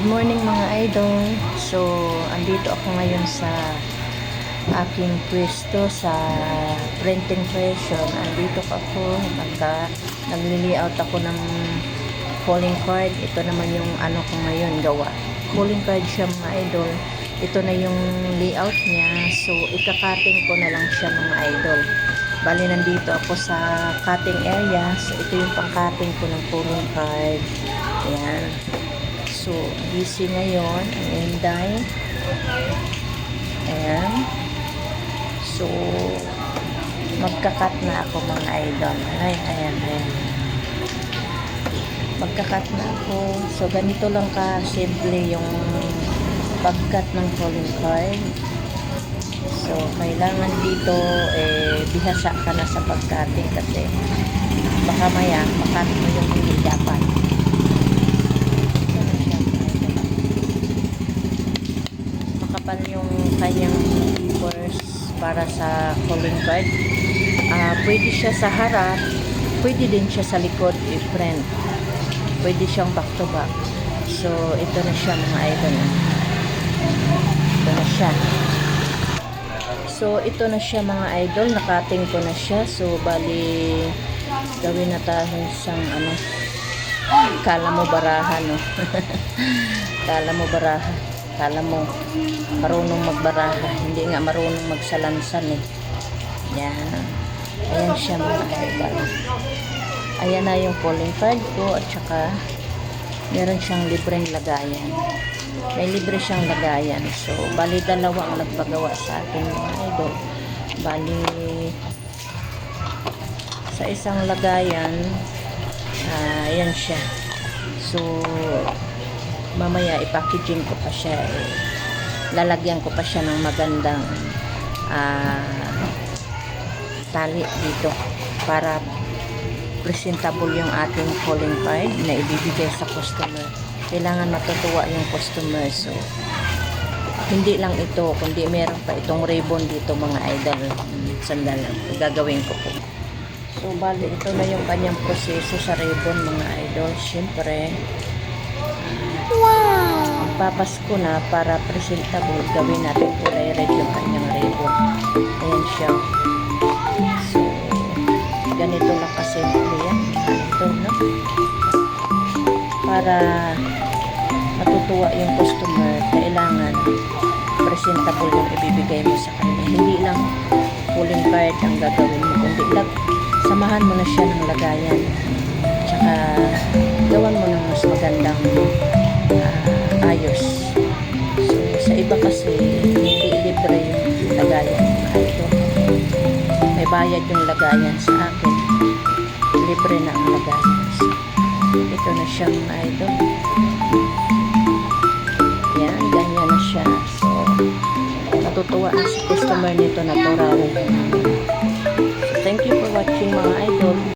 Good morning mga idol. So, andito ako ngayon sa aking pwesto sa printing question. Andito ako nagli-layout ako ng calling card. Ito naman yung ano ko ngayon gawa. Calling card siya mga idol. Ito na yung layout niya. So, ika-cutting ko na lang siya mga idol. Bali, nandito ako sa cutting area. So, ito yung pang-cutting ko ng calling card. Ayan. So, busy ngayon ang Inday. Ayan. So, magkakat na ako mga idol. Ayan. Magkakat na ako. So, ganito lang ka-simple yung pagkat ng calling card. So, kailangan dito bihasa ka na sa pagcutting kasi baka maya makat mo yung hindi dapat. Makapal yung kanyang papers para sa calling card. Pwede siya sa harap, pwede din siya sa likod i-print. Pwede siyang back to back. So, ito na siya mga idol. Ito na siya. So, ito na siya mga idol. Nakating ko na siya. So, bali, gawin na tayo isang ano. Kala mo baraha, no? Kala mo baraha. Kala mo marunong magbaraha. Hindi nga marunong magsalansan, eh. Yan. Ayan siya mga idol. Ayan na yung calling card ko. At saka, meron siyang libreng lagayan. May libre siyang lagayan. So, bali dalawa ang nagpagawa sa akin mga idol. Bali, sa isang lagayan, ayan siya. So, mamaya ipackaging ko pa siya. Lalagyan ko pa siya ng magandang tali dito para presentable yung ating calling card na ibibigay sa customer. Kailangan matutuwa yung customer. So, hindi lang ito, kundi meron pa itong ribbon dito mga idol. Sandal lang, gagawin ko po. So, bali, ito na yung kanyang proseso sa ribbon mga idol. Siyempre, papasko na para presentable. Gawin natin kulay red yung kanyang ribbon. Ayan siya. So, ganito lang kasimple yan. Ito, no? Para matutuwa yung customer, kailangan presentable yung ibibigay mo sa kanya. Hindi lang calling card ang gagawin mo, kundi samahan mo na siya ng lagayan. Tsaka gawan mo ng mas magandang ayos. So, sa iba kasi hindi libre yung lagayan. Ito, may bayad yung lagayan. Sa akin, libre na ang lagayan. So, ito na siya mga idol. Yan, ganyan na siya. So, natutuwa na si customer nito, natural. So, thank you for watching mga idol.